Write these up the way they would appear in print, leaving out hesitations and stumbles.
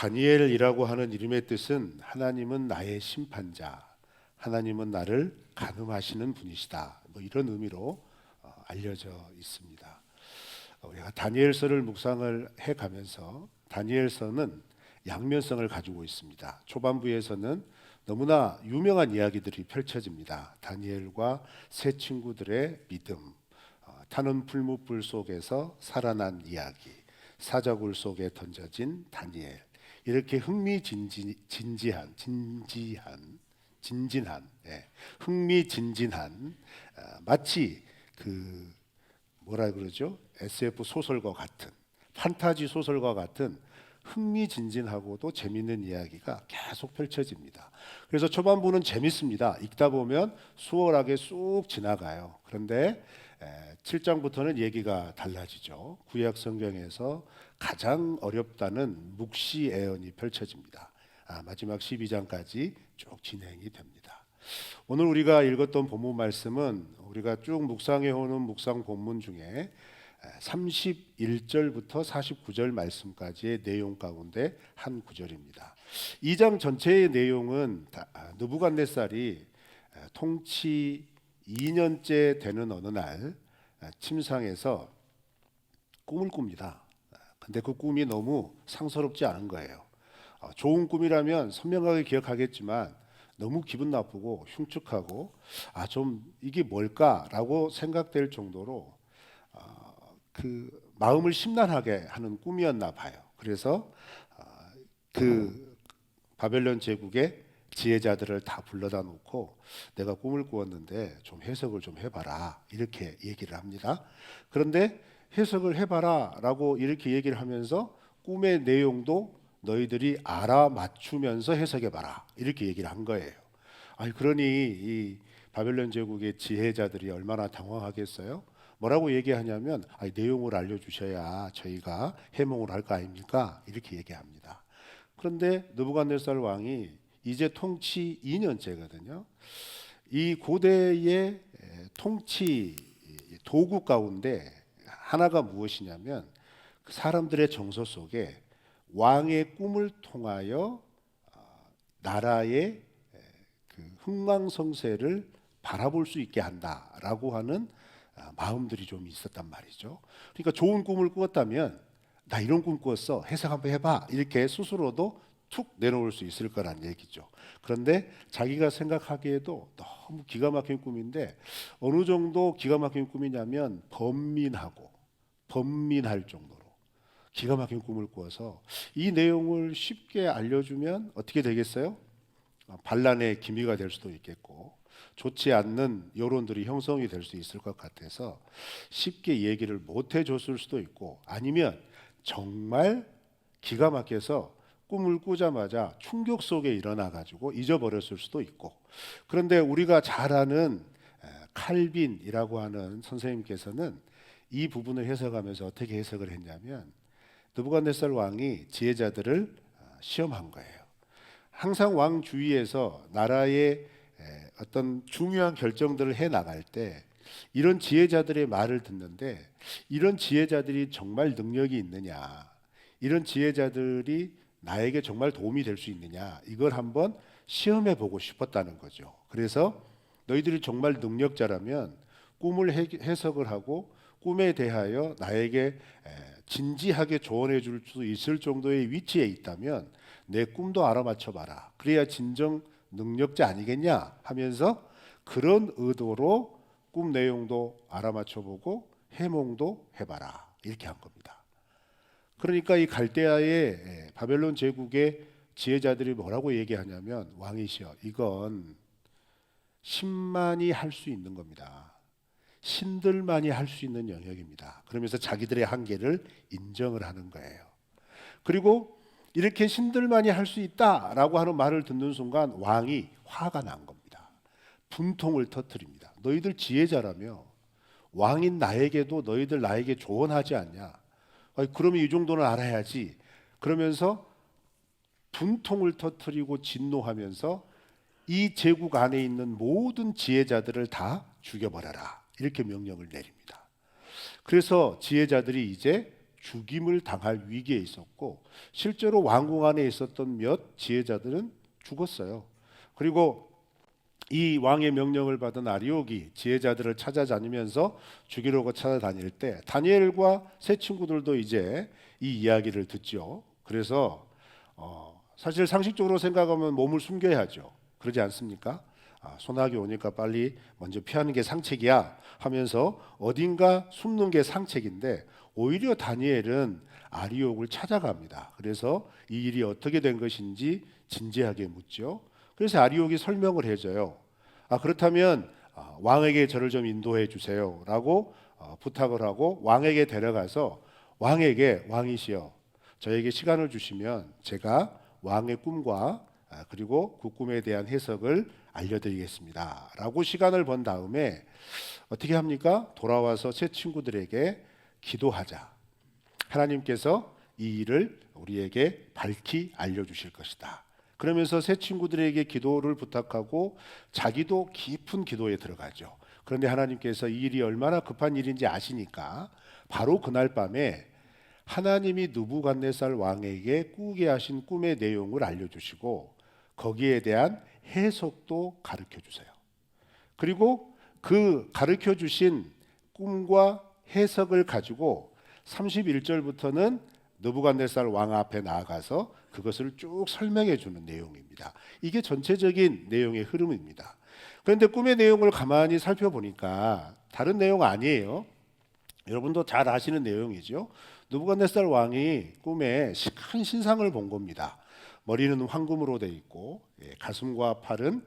다니엘이라고 하는 이름의 뜻은 하나님은 나의 심판자, 하나님은 나를 가늠하시는 분이시다. 뭐 이런 의미로 알려져 있습니다. 우리가 다니엘서를 묵상을 해가면서 다니엘서는 양면성을 가지고 있습니다. 초반부에서는 너무나 유명한 이야기들이 펼쳐집니다. 다니엘과 세 친구들의 믿음, 타는 풀무불 속에서 살아난 이야기, 사자굴 속에 던져진 다니엘. 이렇게 흥미진진한 마치 그 뭐라 그러죠? SF 소설과 같은 판타지 소설과 같은 흥미진진하고도 재밌는 이야기가 계속 펼쳐집니다. 그래서 초반부는 재밌습니다. 읽다 보면 수월하게 쑥 지나가요. 그런데 7장부터는 얘기가 달라지죠. 구약 성경에서 가장 어렵다는 묵시애언이 펼쳐집니다. 마지막 12장까지 쭉 진행이 됩니다. 오늘 우리가 읽었던 본문 말씀은 우리가 쭉 묵상해 오는 묵상 본문 중에 31절부터 49절 말씀까지의 내용 가운데 한 구절입니다. 2장 전체의 내용은 느부갓네살이 통치 2년째 되는 어느 날 침상에서 꿈을 꿉니다. 근데 그 꿈이 너무 상서롭지 않은 거예요. 좋은 꿈이라면 선명하게 기억하겠지만 너무 기분 나쁘고 흉측하고 좀 이게 뭘까라고 생각될 정도로 그 마음을 심란하게 하는 꿈이었나 봐요. 그래서 그 바벨론 제국의 지혜자들을 다 불러다 놓고 내가 꿈을 꾸었는데 좀 해석을 좀 해봐라 이렇게 얘기를 합니다. 그런데 해석을 해봐라 라고 이렇게 얘기를 하면서 꿈의 내용도 너희들이 알아맞추면서 해석해봐라 이렇게 얘기를 한 거예요. 그러니 이 바벨론 제국의 지혜자들이 얼마나 당황하겠어요? 뭐라고 얘기하냐면 내용을 알려주셔야 저희가 해몽을 할 거 아닙니까? 이렇게 얘기합니다. 그런데 느부갓네살 왕이 이제 통치 2년째거든요. 이 고대의 통치 도구 가운데 하나가 무엇이냐면 사람들의 정서 속에 왕의 꿈을 통하여 나라의 그 흥망성쇠를 바라볼 수 있게 한다라고 하는 마음들이 좀 있었단 말이죠. 그러니까 좋은 꿈을 꾸었다면 나 이런 꿈 꾸었어 해석 한번 해봐 이렇게 스스로도 툭 내놓을 수 있을 거란 얘기죠. 그런데 자기가 생각하기에도 너무 기가 막힌 꿈인데 어느 정도 기가 막힌 꿈이냐면 번민할 정도로 기가 막힌 꿈을 꾸어서 이 내용을 쉽게 알려주면 어떻게 되겠어요? 반란의 기미가 될 수도 있겠고 좋지 않는 여론들이 형성이 될 수 있을 것 같아서 쉽게 얘기를 못 해줬을 수도 있고 아니면 정말 기가 막혀서 꿈을 꾸자마자 충격 속에 일어나 가지고 잊어버렸을 수도 있고 그런데 우리가 잘 아는 칼빈이라고 하는 선생님께서는 이 부분을 해석하면서 어떻게 해석을 했냐면 느부갓네살 왕이 지혜자들을 시험한 거예요. 항상 왕 주위에서 나라의 어떤 중요한 결정들을 해 나갈 때 이런 지혜자들의 말을 듣는데 이런 지혜자들이 정말 능력이 있느냐, 이런 지혜자들이 나에게 정말 도움이 될 수 있느냐 이걸 한번 시험해 보고 싶었다는 거죠. 그래서 너희들이 정말 능력자라면 꿈을 해석을 하고 꿈에 대하여 나에게 진지하게 조언해 줄 수 있을 정도의 위치에 있다면 내 꿈도 알아맞혀 봐라. 그래야 진정 능력자 아니겠냐 하면서 그런 의도로 꿈 내용도 알아맞혀 보고 해몽도 해봐라 이렇게 한 겁니다. 그러니까 이 갈대아의 바벨론 제국의 지혜자들이 뭐라고 얘기하냐면 왕이시여 이건 신만이 할 수 있는 겁니다. 신들만이 할 수 있는 영역입니다. 그러면서 자기들의 한계를 인정을 하는 거예요. 그리고 이렇게 신들만이 할 수 있다라고 하는 말을 듣는 순간 왕이 화가 난 겁니다. 분통을 터뜨립니다. 너희들 지혜자라며 왕인 나에게도 너희들 나에게 조언하지 않냐? 그러면 이 정도는 알아야지. 그러면서 분통을 터뜨리고 진노하면서 이 제국 안에 있는 모든 지혜자들을 다 죽여버려라. 이렇게 명령을 내립니다. 그래서 지혜자들이 이제 죽임을 당할 위기에 있었고 실제로 왕궁 안에 있었던 몇 지혜자들은 죽었어요. 그리고 이 왕의 명령을 받은 아리옥이 지혜자들을 찾아다니면서 죽이려고 찾아다닐 때 다니엘과 세 친구들도 이제 이 이야기를 듣죠. 그래서 사실 상식적으로 생각하면 몸을 숨겨야죠. 그러지 않습니까? 소나기 오니까 빨리 먼저 피하는 게 상책이야 하면서 어딘가 숨는 게 상책인데 오히려 다니엘은 아리옥을 찾아갑니다. 그래서 이 일이 어떻게 된 것인지 진지하게 묻죠. 그래서 아리옥이 설명을 해줘요. 그렇다면 왕에게 저를 좀 인도해 주세요라고 부탁을 하고 왕에게 데려가서 왕에게 왕이시여 저에게 시간을 주시면 제가 왕의 꿈과 그리고 그 꿈에 대한 해석을 알려드리겠습니다라고 시간을 번 다음에 어떻게 합니까? 돌아와서 새 친구들에게 기도하자. 하나님께서 이 일을 우리에게 밝히 알려주실 것이다. 그러면서 새 친구들에게 기도를 부탁하고 자기도 깊은 기도에 들어가죠. 그런데 하나님께서 이 일이 얼마나 급한 일인지 아시니까 바로 그날 밤에 하나님이 느부갓네살 왕에게 꾸게 하신 꿈의 내용을 알려주시고 거기에 대한 해석도 가르쳐 주세요. 그리고 그 가르쳐 주신 꿈과 해석을 가지고 31절부터는 느부갓네살 왕 앞에 나아가서 그것을 쭉 설명해 주는 내용입니다. 이게 전체적인 내용의 흐름입니다. 그런데 꿈의 내용을 가만히 살펴보니까 다른 내용 아니에요. 여러분도 잘 아시는 내용이죠. 느부갓네살 왕이 꿈에 큰 신상을 본 겁니다. 머리는 황금으로 돼 있고 가슴과 팔은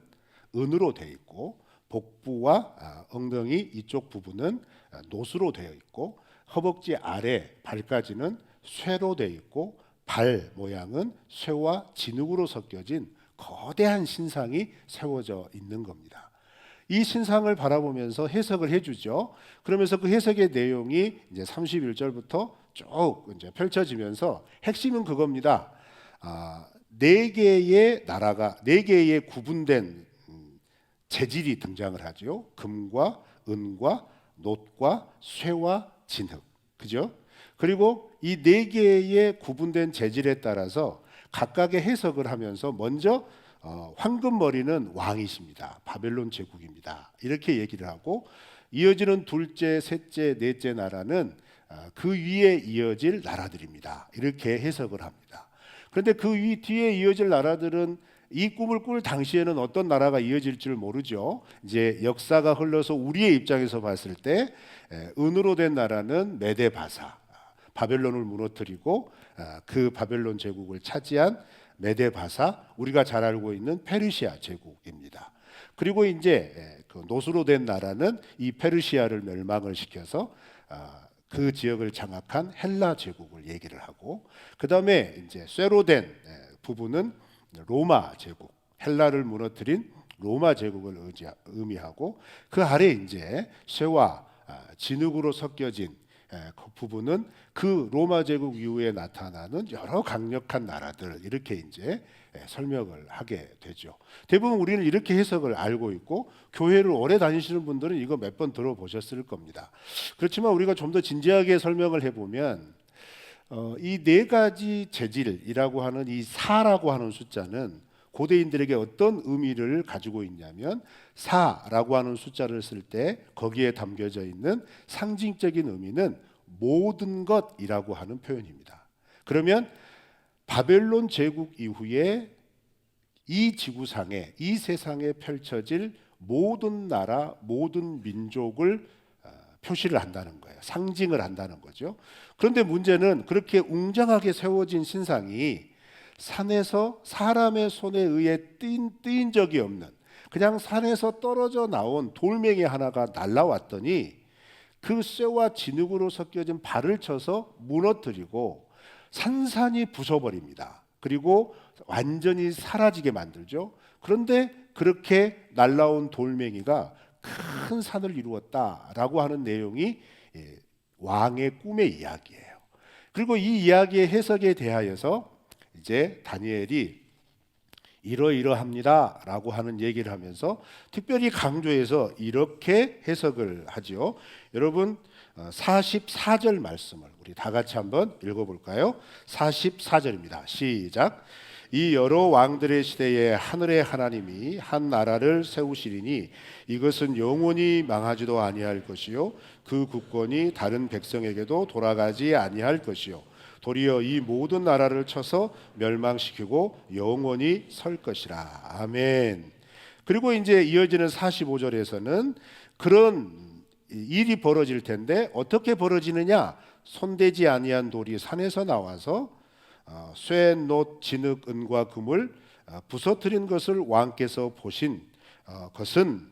은으로 돼 있고 복부와 엉덩이 이쪽 부분은 노수로 되어 있고 허벅지 아래 발까지는 쇠로 되어 있고 발 모양은 쇠와 진흙으로 섞여진 거대한 신상이 세워져 있는 겁니다. 이 신상을 바라보면서 해석을 해주죠. 그러면서 그 해석의 내용이 이제 31절부터 쭉 이제 펼쳐지면서 핵심은 그겁니다. 네 개의 나라가 네 개의 구분된 재질이 등장을 하죠. 금과 은과 놋과 쇠와 진흙, 그죠? 그리고 이 네 개의 구분된 재질에 따라서 각각의 해석을 하면서 먼저 황금 머리는 왕이십니다. 바벨론 제국입니다. 이렇게 얘기를 하고 이어지는 둘째, 셋째, 넷째 나라는 그 위에 이어질 나라들입니다. 이렇게 해석을 합니다. 그런데 그 뒤에 이어질 나라들은 이 꿈을 꿀 당시에는 어떤 나라가 이어질지를 모르죠. 이제 역사가 흘러서 우리의 입장에서 봤을 때 은으로 된 나라는 메데바사, 바벨론을 무너뜨리고 그 바벨론 제국을 차지한 메데바사, 우리가 잘 알고 있는 페르시아 제국입니다. 그리고 이제 그 노수로 된 나라는 이 페르시아를 멸망을 시켜서 그 지역을 장악한 헬라 제국을 얘기를 하고, 그 다음에 이제 쇠로 된 부분은 로마 제국, 헬라를 무너뜨린 로마 제국을 의미하고, 그 아래 이제 쇠와 진흙으로 섞여진 그 부분은 그 로마 제국 이후에 나타나는 여러 강력한 나라들, 이렇게 이제 설명을 하게 되죠. 대부분 우리는 이렇게 해석을 알고 있고 교회를 오래 다니시는 분들은 이거 몇 번 들어보셨을 겁니다. 그렇지만 우리가 좀 더 진지하게 설명을 해보면 이 네 가지 재질이라고 하는 이 4라고 하는 숫자는 고대인들에게 어떤 의미를 가지고 있냐면 4라고 하는 숫자를 쓸 때 거기에 담겨져 있는 상징적인 의미는 모든 것이라고 하는 표현입니다. 그러면 바벨론 제국 이후에 이 지구상에, 이 세상에 펼쳐질 모든 나라, 모든 민족을 표시를 한다는 거예요. 상징을 한다는 거죠. 그런데 문제는 그렇게 웅장하게 세워진 신상이 산에서 사람의 손에 의해 뜨인 적이 없는, 그냥 산에서 떨어져 나온 돌멩이 하나가 날라왔더니 그 쇠와 진흙으로 섞여진 발을 쳐서 무너뜨리고 산산이 부숴버립니다. 그리고 완전히 사라지게 만들죠. 그런데 그렇게 날라온 돌멩이가 큰 산을 이루었다라고 하는 내용이 왕의 꿈의 이야기예요. 그리고 이 이야기의 해석에 대하여서 이제 다니엘이 이러이러합니다라고 하는 얘기를 하면서 특별히 강조해서 이렇게 해석을 하죠. 여러분 44절 말씀을 우리 다 같이 한번 읽어볼까요? 44절입니다. 시작. 이 여러 왕들의 시대에 하늘의 하나님이 한 나라를 세우시리니 이것은 영원히 망하지도 아니할 것이요 그 국권이 다른 백성에게도 돌아가지 아니할 것이요 도리어 이 모든 나라를 쳐서 멸망시키고 영원히 설 것이라. 아멘. 그리고 이제 이어지는 45절에서는 그런 일이 벌어질 텐데 어떻게 벌어지느냐? 손대지 아니한 돌이 산에서 나와서 쇠, 놋, 진흙, 은과 금을 부서뜨린 것을 왕께서 보신 것은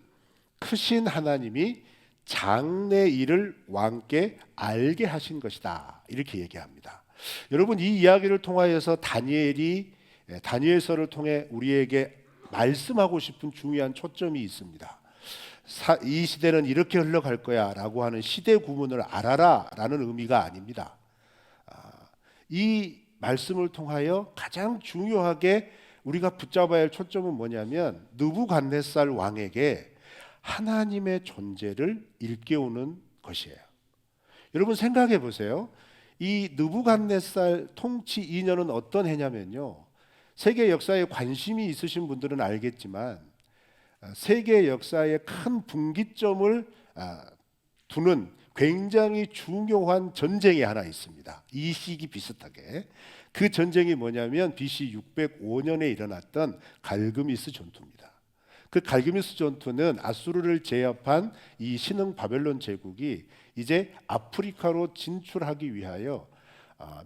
크신 하나님이 장래 일을 왕께 알게 하신 것이다. 이렇게 얘기합니다. 여러분, 이 이야기를 통하여서 다니엘서를 통해 우리에게 말씀하고 싶은 중요한 초점이 있습니다. 이 시대는 이렇게 흘러갈 거야 라고 하는 시대 구문을 알아라 라는 의미가 아닙니다. 이 말씀을 통하여 가장 중요하게 우리가 붙잡아야 할 초점은 뭐냐면 느부갓네살 왕에게 하나님의 존재를 일깨우는 것이에요. 여러분 생각해 보세요. 이 느부갓네살 통치 2년은 어떤 해냐면요, 세계 역사에 관심이 있으신 분들은 알겠지만 세계 역사의 큰 분기점을 두는 굉장히 중요한 전쟁이 하나 있습니다. 이 시기 비슷하게. 그 전쟁이 뭐냐면 BC 605년에 일어났던 갈그미스 전투입니다. 그 갈그미스 전투는 아수르를 제압한 이 신흥 바벨론 제국이 이제 아프리카로 진출하기 위하여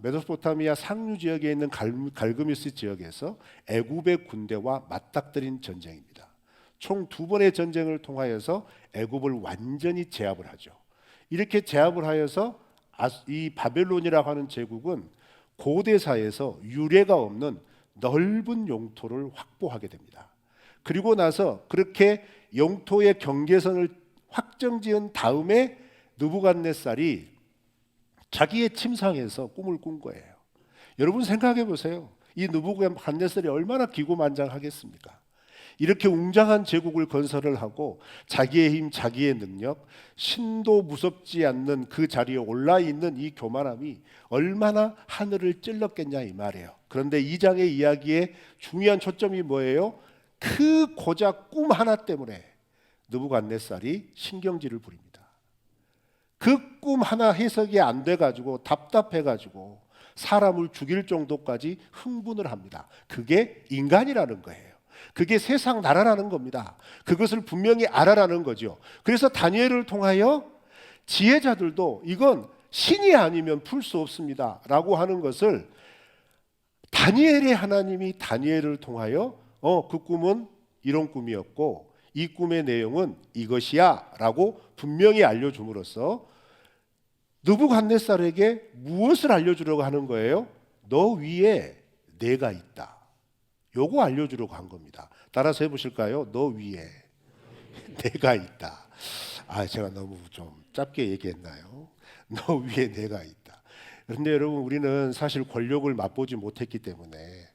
메소포타미아 상류 지역에 있는 갈그미스 지역에서 애굽의 군대와 맞닥뜨린 전쟁입니다. 총 2번의 전쟁을 통하여서 애굽을 완전히 제압을 하죠. 이렇게 제압을 하여서 이 바벨론이라고 하는 제국은 고대사에서 유례가 없는 넓은 영토를 확보하게 됩니다. 그리고 나서 그렇게 영토의 경계선을 확정지은 다음에 느부갓네살이 자기의 침상에서 꿈을 꾼 거예요. 여러분 생각해 보세요. 이 느부갓네살이 얼마나 기고만장하겠습니까? 이렇게 웅장한 제국을 건설을 하고 자기의 힘, 자기의 능력, 신도 무섭지 않는 그 자리에 올라 있는 이 교만함이 얼마나 하늘을 찔렀겠냐 이 말이에요. 그런데 이 장의 이야기의 중요한 초점이 뭐예요? 그 고작 꿈 하나 때문에 느부갓네살이 신경질을 부립니다. 그 꿈 하나 해석이 안 돼가지고 답답해가지고 사람을 죽일 정도까지 흥분을 합니다. 그게 인간이라는 거예요. 그게 세상 나라라는 겁니다. 그것을 분명히 알아라는 거죠. 그래서 다니엘을 통하여 지혜자들도 이건 신이 아니면 풀 수 없습니다 라고 하는 것을 다니엘의 하나님이 다니엘을 통하여 그 꿈은 이런 꿈이었고 이 꿈의 내용은 이것이야 라고 분명히 알려줌으로써 느부갓네살에게 무엇을 알려주려고 하는 거예요? 너 위에 내가 있다. 요거 알려주려고 한 겁니다. 따라서 해보실까요? 너 위에 내가 있다. 제가 너무 좀 짧게 얘기했나요? 너 위에 내가 있다. 그런데 여러분, 우리는 사실 권력을 맛보지 못했기 때문에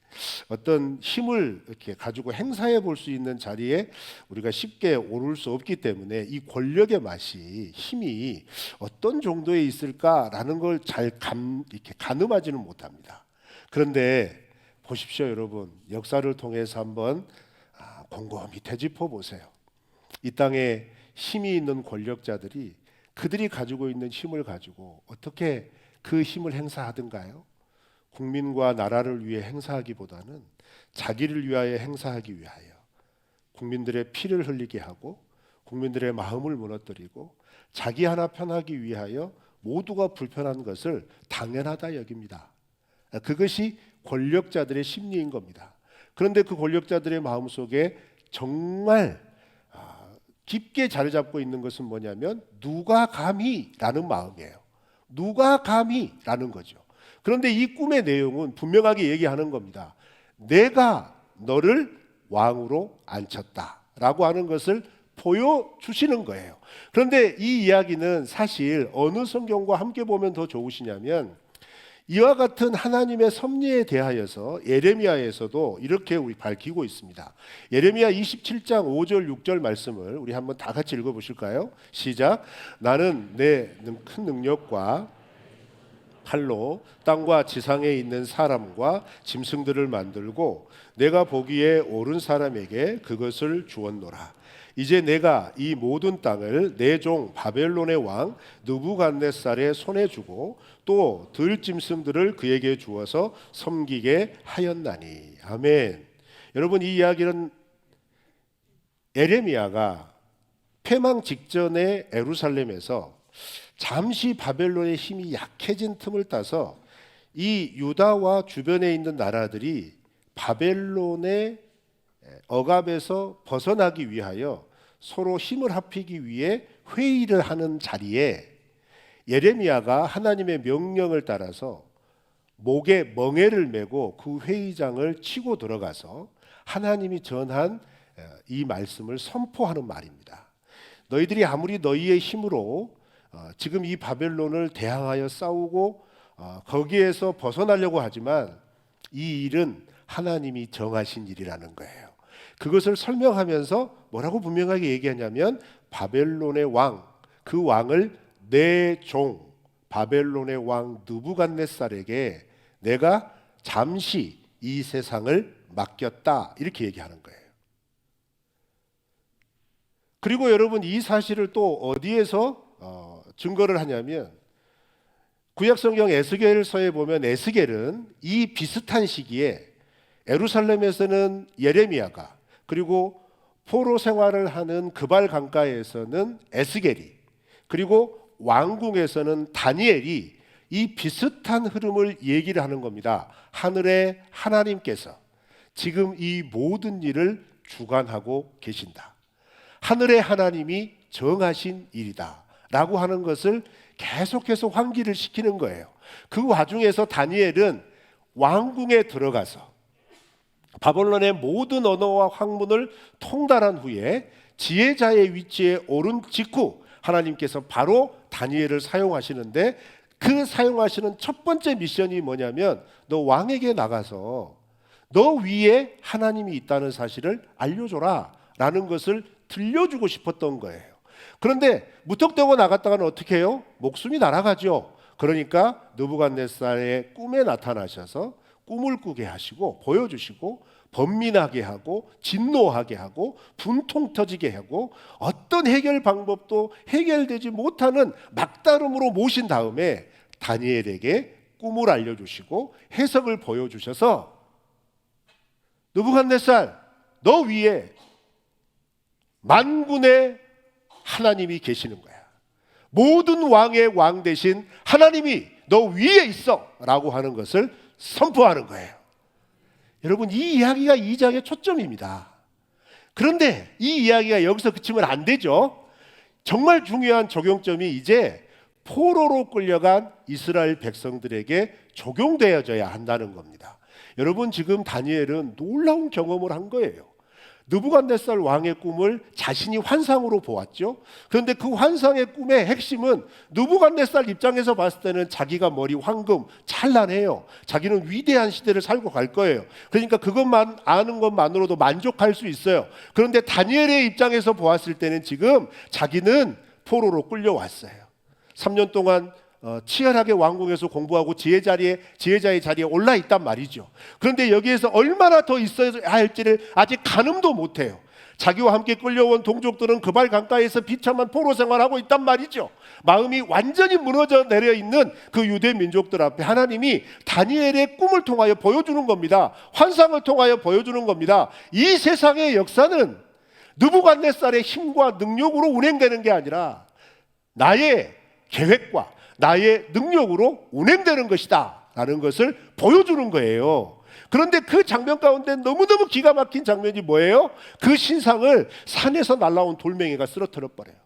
어떤 힘을 이렇게 가지고 행사해 볼 수 있는 자리에 우리가 쉽게 오를 수 없기 때문에 이 권력의 맛이, 힘이 어떤 정도에 있을까라는 걸 잘 이렇게 가늠하지는 못합니다. 그런데 보십시오, 여러분. 역사를 통해서 한번 곰곰이 되짚어 보세요. 이 땅에 힘이 있는 권력자들이 그들이 가지고 있는 힘을 가지고 어떻게 그 힘을 행사하던가요? 국민과 나라를 위해 행사하기보다는 자기를 위하여 행사하기 위하여 국민들의 피를 흘리게 하고 국민들의 마음을 무너뜨리고 자기 하나 편하기 위하여 모두가 불편한 것을 당연하다 여깁니다. 그것이 권력자들의 심리인 겁니다. 그런데 그 권력자들의 마음속에 정말 깊게 자리 잡고 있는 것은 뭐냐면 누가 감히라는 마음이에요. 누가 감히라는 거죠. 그런데 이 꿈의 내용은 분명하게 얘기하는 겁니다. 내가 너를 왕으로 앉혔다라고 하는 것을 보여주시는 거예요. 그런데 이 이야기는 사실 어느 성경과 함께 보면 더 좋으시냐면 이와 같은 하나님의 섭리에 대하여서 예레미야에서도 이렇게 우리 밝히고 있습니다. 예레미야 27장 5절 6절 말씀을 우리 한번 다 같이 읽어보실까요? 시작. 나는 내 큰 능력과 칼로 땅과 지상에 있는 사람과 짐승들을 만들고 내가 보기에 옳은 사람에게 그것을 주었노라. 이제 내가 이 모든 땅을 내 종 바벨론의 왕 느부갓네살의 손에 주고 또 들짐승들을 그에게 주어서 섬기게 하였나니. 아멘. 여러분, 이 이야기는 예레미야가 패망 직전의 예루살렘에서 잠시 바벨론의 힘이 약해진 틈을 따서 이 유다와 주변에 있는 나라들이 바벨론의 억압에서 벗어나기 위하여 서로 힘을 합히기 위해 회의를 하는 자리에 예레미야가 하나님의 명령을 따라서 목에 멍에를 메고 그 회의장을 치고 들어가서 하나님이 전한 이 말씀을 선포하는 말입니다. 너희들이 아무리 너희의 힘으로 지금 이 바벨론을 대항하여 싸우고 거기에서 벗어나려고 하지만 이 일은 하나님이 정하신 일이라는 거예요. 그것을 설명하면서 뭐라고 분명하게 얘기하냐면 바벨론의 왕, 그 왕을 내 종 바벨론의 왕 느부갓네살에게 내가 잠시 이 세상을 맡겼다, 이렇게 얘기하는 거예요. 그리고 여러분, 이 사실을 또 어디에서 증거를 하냐면 구약성경 에스겔서에 보면 에스겔은 이 비슷한 시기에 예루살렘에서는 예레미야가, 그리고 포로 생활을 하는 그발 강가에서는 에스겔이, 그리고 왕궁에서는 다니엘이 이 비슷한 흐름을 얘기를 하는 겁니다. 하늘의 하나님께서 지금 이 모든 일을 주관하고 계신다. 하늘의 하나님이 정하신 일이다 라고 하는 것을 계속해서 환기를 시키는 거예요. 그 와중에서 다니엘은 왕궁에 들어가서 바벨론의 모든 언어와 학문을 통달한 후에 지혜자의 위치에 오른 직후 하나님께서 바로 다니엘을 사용하시는데, 그 사용하시는 첫 번째 미션이 뭐냐면 너 왕에게 나가서 너 위에 하나님이 있다는 사실을 알려줘라 라는 것을 들려주고 싶었던 거예요. 그런데 무턱대고 나갔다가는 어떻게 해요? 목숨이 날아가죠. 그러니까 느부갓네살의 꿈에 나타나셔서 꿈을 꾸게 하시고 보여주시고 번민하게 하고 진노하게 하고 분통 터지게 하고 어떤 해결 방법도 해결되지 못하는 막다름으로 모신 다음에 다니엘에게 꿈을 알려주시고 해석을 보여주셔서 느부갓네살, 너 위에 만군의 하나님이 계시는 거야. 모든 왕의 왕 대신 하나님이 너 위에 있어 라고 하는 것을 선포하는 거예요. 여러분, 이 이야기가 2장의 초점입니다. 그런데 이 이야기가 여기서 그치면 안 되죠. 정말 중요한 적용점이 이제 포로로 끌려간 이스라엘 백성들에게 적용되어져야 한다는 겁니다. 여러분, 지금 다니엘은 놀라운 경험을 한 거예요. 느부갓네살 왕의 꿈을 자신이 환상으로 보았죠. 그런데 그 환상의 꿈의 핵심은 느부갓네살 입장에서 봤을 때는 자기가 머리 황금 찬란해요. 자기는 위대한 시대를 살고 갈 거예요. 그러니까 그것만 아는 것만으로도 만족할 수 있어요. 그런데 다니엘의 입장에서 보았을 때는 지금 자기는 포로로 끌려왔어요. 3년 동안 치열하게 왕궁에서 공부하고 지혜자의 자리에 올라 있단 말이죠. 그런데 여기에서 얼마나 더 있어야 할지를 아직 가늠도 못해요. 자기와 함께 끌려온 동족들은 그발 강가에서 비참한 포로 생활하고 있단 말이죠. 마음이 완전히 무너져 내려 있는 그 유대 민족들 앞에 하나님이 다니엘의 꿈을 통하여 보여주는 겁니다. 환상을 통하여 보여주는 겁니다. 이 세상의 역사는 느부갓네살의 힘과 능력으로 운행되는 게 아니라 나의 계획과 나의 능력으로 운행되는 것이다 라는 것을 보여주는 거예요. 그런데 그 장면 가운데 너무너무 기가 막힌 장면이 뭐예요? 그 신상을 산에서 날아온 돌멩이가 쓰러뜨려 버려요.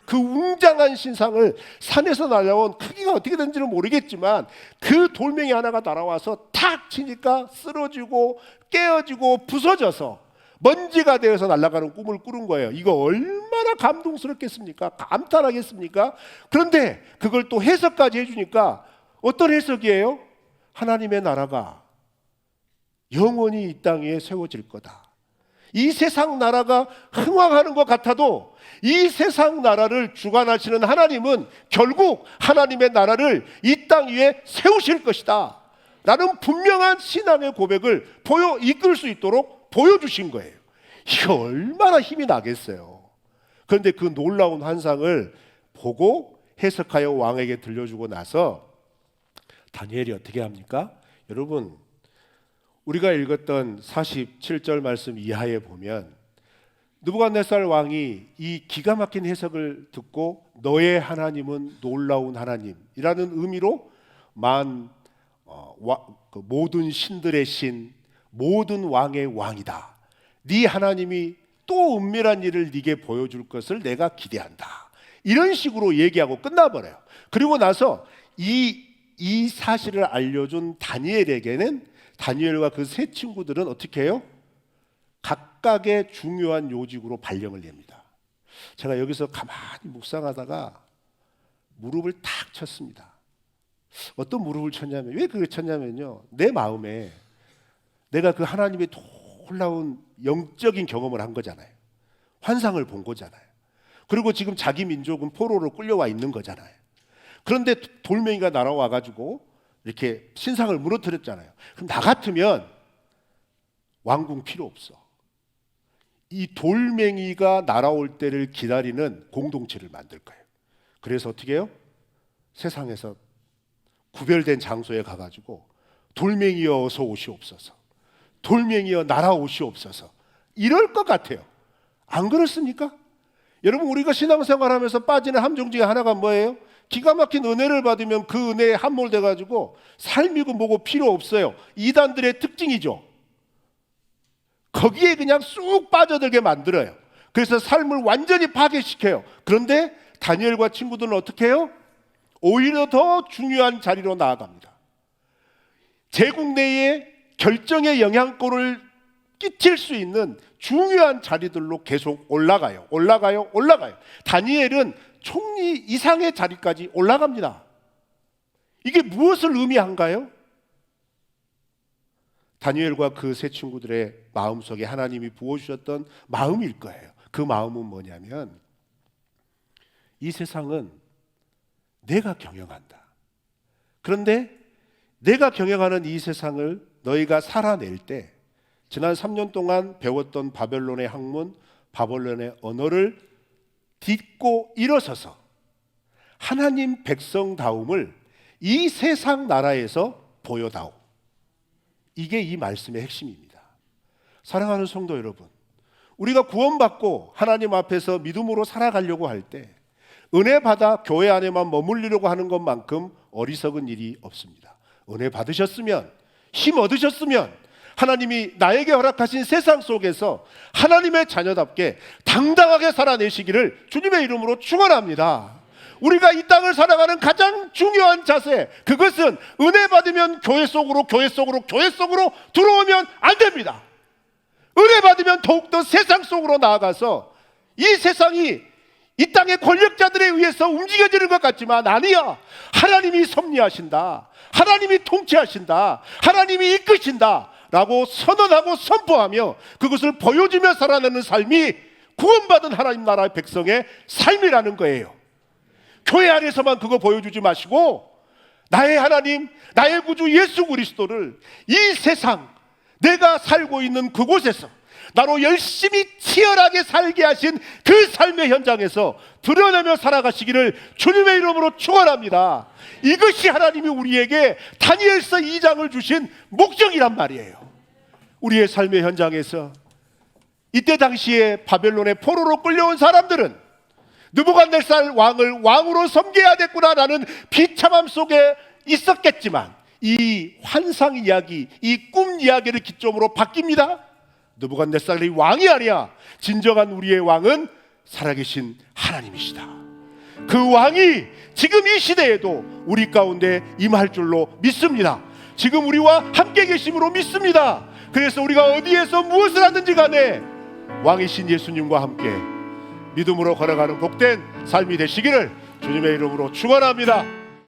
그 웅장한 신상을 산에서 날아온, 크기가 어떻게 된지는 모르겠지만 그 돌멩이 하나가 날아와서 탁 치니까 쓰러지고 깨어지고 부서져서 먼지가 되어서 날아가는 꿈을 꾸는 거예요. 이거 얼마나 감동스럽겠습니까? 감탄하겠습니까? 그런데 그걸 또 해석까지 해주니까 어떤 해석이에요? 하나님의 나라가 영원히 이 땅 위에 세워질 거다. 이 세상 나라가 흥왕하는 것 같아도 이 세상 나라를 주관하시는 하나님은 결국 하나님의 나라를 이 땅 위에 세우실 것이다 라는 분명한 신앙의 고백을 이끌 수 있도록 보여주신 거예요. 이거 얼마나 힘이 나겠어요. 그런데 그 놀라운 환상을 보고 해석하여 왕에게 들려주고 나서 다니엘이 어떻게 합니까? 여러분, 우리가 읽었던 47절 말씀 이하에 보면 느부갓네살 왕이 이 기가 막힌 해석을 듣고 너의 하나님은 놀라운 하나님이라는 의미로 모든 신들의 신, 모든 왕의 왕이다. 네 하나님이 또 은밀한 일을 네게 보여줄 것을 내가 기대한다. 이런 식으로 얘기하고 끝나버려요. 그리고 나서 이 사실을 알려준 다니엘에게는 다니엘과 그 세 친구들은 어떻게 해요? 각각의 중요한 요직으로 발령을 냅니다. 제가 여기서 가만히 묵상하다가 무릎을 탁 쳤습니다. 어떤 무릎을 쳤냐면, 왜 그걸 쳤냐면요, 내 마음에 내가 그 하나님의 놀라운 영적인 경험을 한 거잖아요. 환상을 본 거잖아요. 그리고 지금 자기 민족은 포로로 끌려와 있는 거잖아요. 그런데 돌멩이가 날아와가지고 이렇게 신상을 무너뜨렸잖아요. 그럼 나 같으면 왕궁 필요 없어. 이 돌멩이가 날아올 때를 기다리는 공동체를 만들 거예요. 그래서 어떻게 해요? 세상에서 구별된 장소에 가가지고 돌멩이여 어서 오시옵소서, 돌멩이여 날아오시옵소서, 이럴 것 같아요. 안 그렇습니까? 여러분, 우리가 신앙생활하면서 빠지는 함정 중에 하나가 뭐예요? 기가 막힌 은혜를 받으면 그 은혜에 함몰돼 가지고 삶이고 뭐고 필요 없어요. 이단들의 특징이죠. 거기에 그냥 쑥 빠져들게 만들어요. 그래서 삶을 완전히 파괴시켜요. 그런데 다니엘과 친구들은 어떻게 해요? 오히려 더 중요한 자리로 나아갑니다. 제국 내에 결정의 영향권을 끼칠 수 있는 중요한 자리들로 계속 올라가요. 다니엘은 총리 이상의 자리까지 올라갑니다. 이게 무엇을 의미한가요? 다니엘과 그 세 친구들의 마음속에 하나님이 부어주셨던 마음일 거예요. 그 마음은 뭐냐면, 이 세상은 내가 경영한다. 그런데 내가 경영하는 이 세상을 너희가 살아낼 때 지난 3년 동안 배웠던 바벨론의 학문, 바벨론의 언어를 딛고 일어서서 하나님 백성다움을 이 세상 나라에서 보여다오. 이게 이 말씀의 핵심입니다. 사랑하는 성도 여러분, 우리가 구원받고 하나님 앞에서 믿음으로 살아가려고 할 때 은혜 받아 교회 안에만 머물리려고 하는 것만큼 어리석은 일이 없습니다. 은혜 받으셨으면, 힘 얻으셨으면 하나님이 나에게 허락하신 세상 속에서 하나님의 자녀답게 당당하게 살아내시기를 주님의 이름으로 축원합니다. 우리가 이 땅을 살아가는 가장 중요한 자세, 그것은 은혜 받으면 교회 속으로 들어오면 안 됩니다. 은혜 받으면 더욱더 세상 속으로 나아가서 이 세상이 이 땅의 권력자들에 의해서 움직여지는 것 같지만 아니야. 하나님이 섭리하신다, 하나님이 통치하신다, 하나님이 이끄신다 라고 선언하고 선포하며 그것을 보여주며 살아내는 삶이 구원받은 하나님 나라의 백성의 삶이라는 거예요. 교회 안에서만 그거 보여주지 마시고 나의 하나님, 나의 구주 예수 그리스도를 이 세상 내가 살고 있는 그곳에서 나로 열심히 치열하게 살게 하신 그 삶의 현장에서 드러내며 살아가시기를 주님의 이름으로 축원합니다. 이것이 하나님이 우리에게 다니엘서 2장을 주신 목적이란 말이에요. 우리의 삶의 현장에서 이때 당시에 바벨론의 포로로 끌려온 사람들은 느부갓네살 왕을 왕으로 섬겨야겠구나라는 비참함 속에 있었겠지만 이 환상 이야기, 이 꿈 이야기를 기점으로 바뀝니다. 느부갓네살이 왕이 아니야. 진정한 우리의 왕은 살아계신 하나님이시다. 그 왕이 지금 이 시대에도 우리 가운데 임할 줄로 믿습니다. 지금 우리와 함께 계심으로 믿습니다. 그래서 우리가 어디에서 무엇을 하든지 간에 왕이신 예수님과 함께 믿음으로 걸어가는 복된 삶이 되시기를 주님의 이름으로 축원합니다.